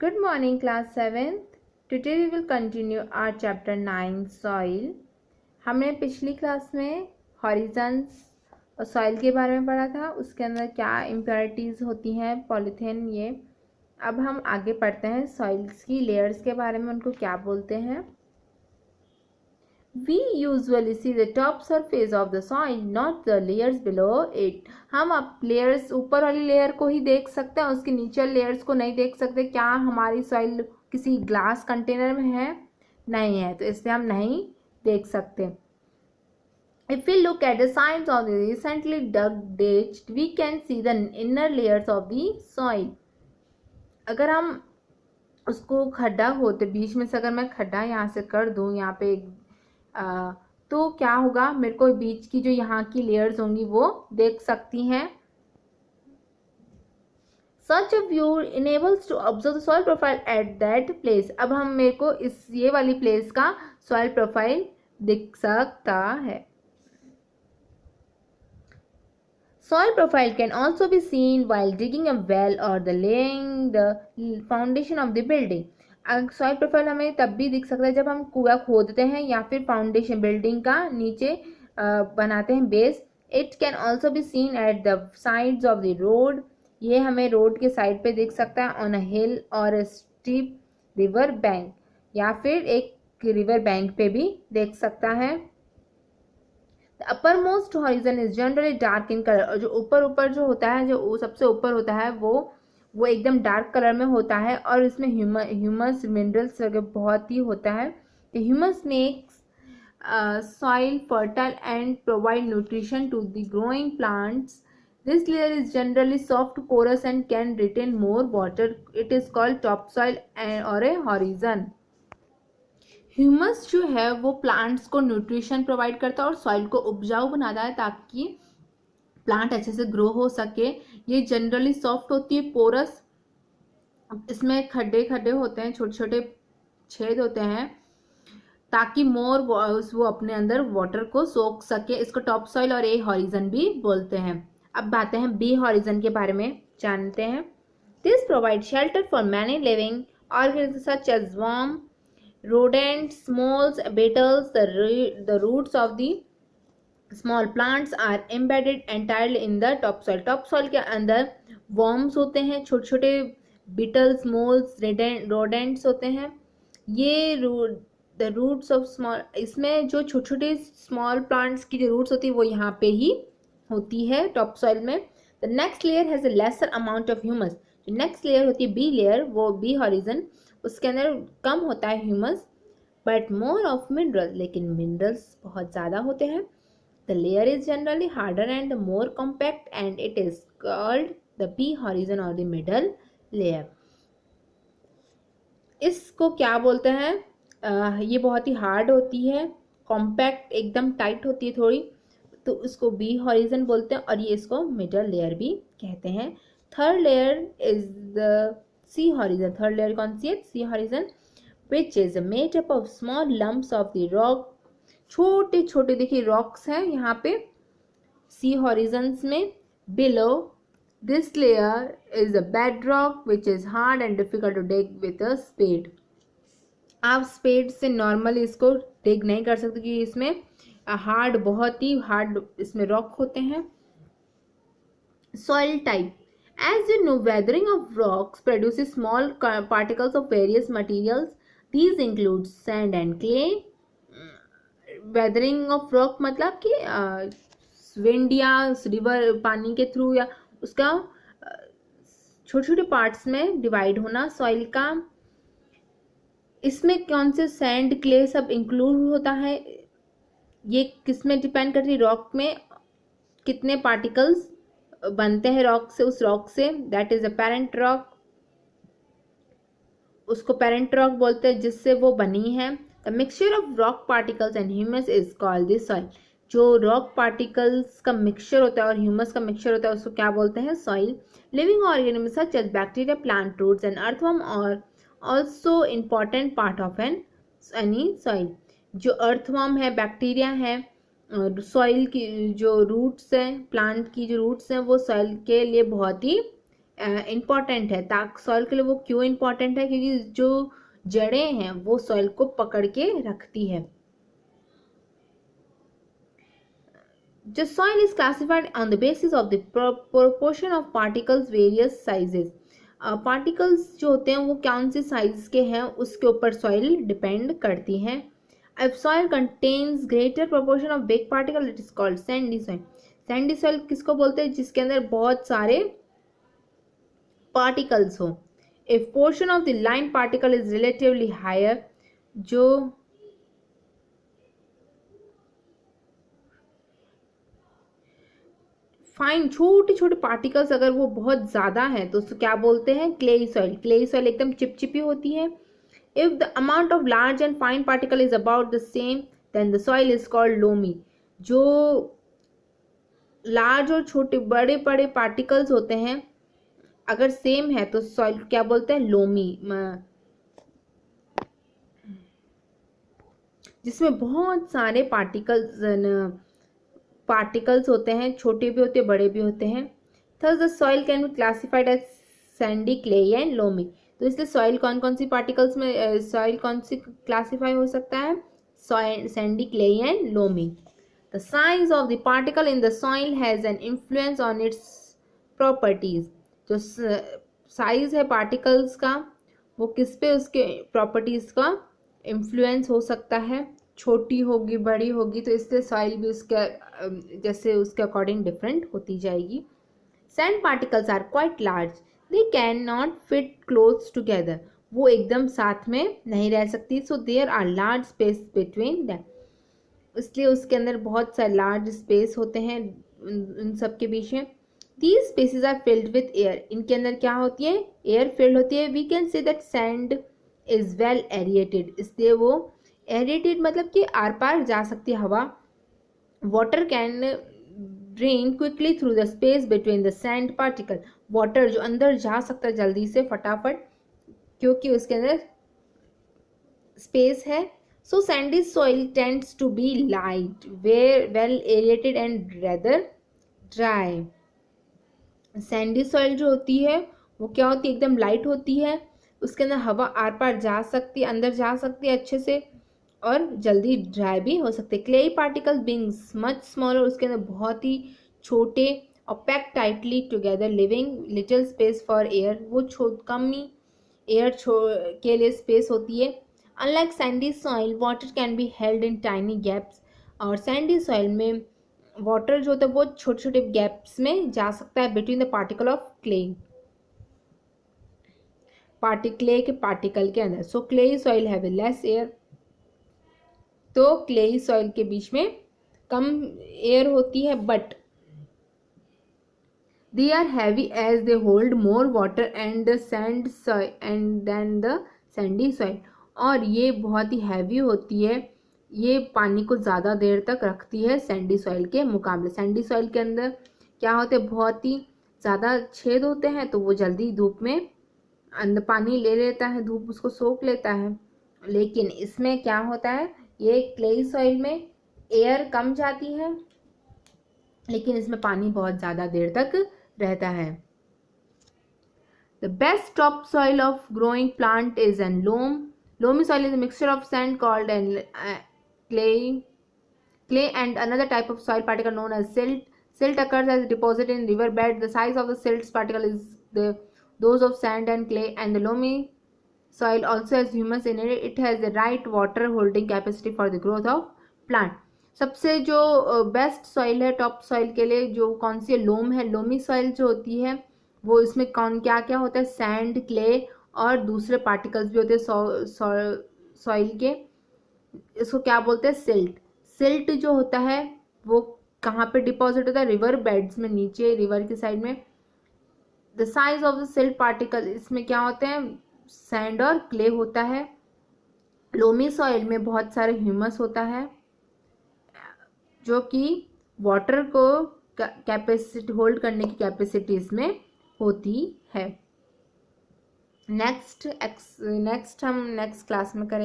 Good morning, class 7th. Today we will continue our chapter 9 soil. हमने पिछली class में horizons और soil के बारे में पढ़ा था, उसके अंदर क्या इम्प्योरिटीज़ होती हैं, पॉलीथीन ये। अब हम आगे पढ़ते हैं सॉइल्स की लेयर्स के बारे में, उनको क्या बोलते हैं। We usually see the top surface of the soil, not the layers below it. हम अब लेयर्स ऊपर वाली लेयर को ही देख सकते हैं, उसके नीचे लेयर्स को नहीं देख सकते। क्या हमारी सॉइल किसी ग्लास कंटेनर में है? नहीं है, तो इससे हम नहीं देख सकते। If we look at the sides of the recently dug ditch, we can see the inner layers of the soil. अगर हम उसको खड्डा होते बीच में से, अगर मैं खड्डा यहाँ से कर दूँ, यहाँ पे तो क्या होगा, मेरे को बीच की जो यहाँ की लेयर्स होंगी वो देख सकती हैं। Such a view enables to observe the soil profile at that place. अब हम मेरे को इस ये वाली प्लेस का सॉइल प्रोफाइल दिख सकता है। Soil profile can also be seen while digging a well or the laying the foundation of the building. Soil profile हमें तब भी दिख सकता है जब हम कुआं खोदते हैं या फिर फाउंडेशन बिल्डिंग का नीचे बनाते हैं base. It can also be seen at the sides of the road. ये हमें रोड के साइड पे दिख सकता है, ऑन अ हिल और स्टीप रिवर बैंक, या फिर एक रिवर बैंक पे भी देख सकता है। The upper most horizon is generally dark in colour. और जो ऊपर जो होता है, जो सबसे ऊपर होता है वो एकदम डार्क कलर में होता है, और इसमें ह्यूमस मिनरल्स वगैरह बहुत ही होता है। The humus makes soil fertile and provide nutrition to the growing plants. This layer is generally soft, porous and can retain more water. It is called topsoil or a horizon. Humus जो है वो plants को nutrition provide करता है और soil को उपजाऊ बनाता है ताकि प्लांट अच्छे से ग्रो हो सके। ये जनरली सॉफ्ट होती है, पोरस, इसमें खड्डे होते हैं, छोटे छोटे छेद होते हैं ताकि मोर वो अपने अंदर वाटर को सोख सके। इसको टॉप सॉइल और ए हॉरिजन भी बोलते हैं। अब बातें हैं बी हॉरिजन के बारे में जानते हैं। This provide shelter for many living organisms such as worm, rodents, moles, beetles. The roots of the small plants are embedded entirely in the topsoil. topsoil के अंदर worms होते हैं, छोटे छोटे beetles, moles, rodents होते हैं। ये the roots of small, इसमें जो छोटे छोटे small plants की जो roots होती है वो यहाँ पे ही होती है topsoil में। The next layer has a lesser amount of humus. जो next layer होती है B layer, वो B horizon, उसके अंदर कम होता है humus but more of mineral, लेकिन मिनरल्स बहुत ज़्यादा होते हैं। The layer is generally harder and more compact and it is called the B horizon और द मिडल लेयर। इसको क्या बोलते हैं, ये बहुत ही हार्ड होती है, कॉम्पैक्ट एकदम टाइट होती है थोड़ी, तो इसको बी हॉरिजन बोलते हैं, और ये इसको मिडल लेयर भी कहते हैं। Third layer is the C horizon. Third layer कौन सी है? C horizon, which is made up of small lumps of the rock. छोटे छोटे देखिए रॉक्स हैं यहाँ पे सी हॉरिजन्स में। below this layer is a bedrock which is hard and difficult to dig with a spade. आप स्पेड से normally इसको डिग नहीं कर सकते क्योंकि इसमें हार्ड, बहुत ही हार्ड इसमें रॉक होते हैं। Soil type, as you know, weathering of rocks produces small particles of various materials. These include sand and clay. Weathering of rock मतलब कि विंड या रिवर पानी के थ्रू या उसका छोटे छोटे पार्ट्स में डिवाइड होना सॉइल का। इसमें कौन से सैंड, क्ले सब इंक्लूड होता है। ये किस में डिपेंड करती है, रॉक में कितने पार्टिकल्स बनते हैं रॉक से, उस रॉक से। That is a parent rock, उसको पेरेंट रॉक बोलते हैं जिससे वो बनी है। The mixture of rock particles and humus is called the soil. जो रॉक पार्टिकल्स का मिक्सचर होता है और ह्यूमस का मिक्सचर होता है उसको क्या बोलते हैं? Soil. Living organisms such as bacteria, plant roots and earthworm और also important part of any soil. जो अर्थवर्म है, बैक्टीरिया है, सॉइल की जो रूट्स हैं, प्लांट की जो रूट्स हैं, वो सॉइल के लिए बहुत ही इम्पॉर्टेंट है। सॉइल के लिए वो क्यों इम्पॉर्टेंट है? क्योंकि जो जड़ें हैं वो सॉइल को पकड़ के रखती है। The soil is classified on the basis of the proportion of particles various sizes. Particles जो होते हैं वो कौन से साइज के हैं उसके ऊपर सॉइल डिपेंड करती है। If soil contains greater proportion of big particle it is called sandy soil. Sandy soil किसको बोलते हैं? जिसके अंदर बहुत सारे पार्टिकल्स हो। If portion of the line particle is relatively higher, जो फाइन छोटे छोटे पार्टिकल्स अगर वो बहुत ज़्यादा है तो उसको क्या बोलते हैं? Clayey soil. क्लेई सॉइल एकदम चिपचिपी होती है। If the amount of large and fine particle is about the same then the soil is called loamy. जो लार्ज और छोटे बड़े बड़े पार्टिकल्स होते हैं अगर सेम है तो सॉइल क्या बोलते हैं? लोमी। जिसमें बहुत सारे पार्टिकल्स होते हैं, छोटे भी होते हैं बड़े भी होते हैं। Thus the soil can be classified as sandy, clay and loamy. तो इसलिए सॉइल कौन कौन सी पार्टिकल्स में सॉइल कौन सी क्लासीफाई हो सकता है? Sandy, clay and loamy. The size of the particle in the soil has an influence on its properties. जो साइज है पार्टिकल्स का वो किस पे उसके प्रॉपर्टीज का इन्फ्लुएंस हो सकता है। छोटी होगी बड़ी होगी तो इससे सॉइल भी उसके जैसे उसके अकॉर्डिंग डिफरेंट होती जाएगी। Sand particles are quite large, they can not fit close together. वो एकदम साथ में नहीं रह सकती, so there are large space between them. इसलिए उसके अंदर बहुत सारे लार्ज स्पेस होते हैं उन सब के बीच में। These spaces are filled with air. इनके अंदर क्या होती है? एयर फिल्ड होती है। We can say that sand is well aerated. इसलिए वो एरिएटेड मतलब कि आर पार जा सकती है हवा। Water can drain quickly through the space between the sand particle. Water जो अंदर जा सकता है जल्दी से फटाफट क्योंकि उसके अंदर स्पेस है। So sandy soil tends to be light, well aerated and rather dry. Sandy soil जो होती है वो क्या होती है? एकदम लाइट होती है, उसके अंदर हवा आर पार जा सकती है, अंदर जा सकती है अच्छे से और जल्दी ड्राई भी हो सकते हैं। Clay particles being much smaller, उसके अंदर बहुत ही छोटे और pack tightly together leaving little space for air. वो कम ही एयर के लिए स्पेस होती है। Unlike sandy soil water can be held in tiny gaps. और सैंडी सॉइल में वाटर जो होता है वो छोटे छोटे गैप्स में जा सकता है between the particle of clay, clay के पार्टिकल के अंदर। So clayey soil have less air. तो क्लेई सॉइल के बीच में कम एयर होती है but they are heavy as they hold more water and sand and then the sandy soil. और ये बहुत ही हैवी होती है, ये पानी को ज़्यादा देर तक रखती है सैंडी सॉइल के मुकाबले। सैंडी सॉइल के अंदर क्या होते हैं? बहुत ही ज़्यादा छेद होते हैं तो वो जल्दी धूप में अंदर पानी ले लेता है, धूप उसको सोख लेता है। लेकिन इसमें क्या होता है? ये क्लेई सॉइल में एयर कम जाती है लेकिन इसमें पानी बहुत ज़्यादा देर तक रहता है। The best top soil of growing plant is an loamy soil is a mixture of sand called and clay and another type of soil particle known as silt. Silt occurs as a deposit in river bed. The size of the silt particle is those of sand and clay, and the loamy soil also has humus in it. It has the right water holding capacity for the growth of plant. सबसे जो best soil है top soil के लिए जो कौन सी है? लोम है। लोमी सॉइल जो होती है वो इसमें कौन क्या क्या होता है? सैंड, क्ले और दूसरे पार्टिकल्स भी होते हैं सॉइल के। इसको क्या बोलते हैं? सिल्ट। सिल्ट जो होता है वो कहाँ पे डिपॉजिट होता है? रिवर बेड्स में, नीचे रिवर की साइड में। The size of the silt particle, इसमें क्या होते हैं? सैंड और क्ले होता है। लोमी सॉइल में बहुत सारे ह्यूमस होता है जो कि वाटर को कैपेसिटी होल्ड करने की कैपेसिटी इसमें होती है। नेक्स्ट हम नेक्स्ट क्लास में करेंगे।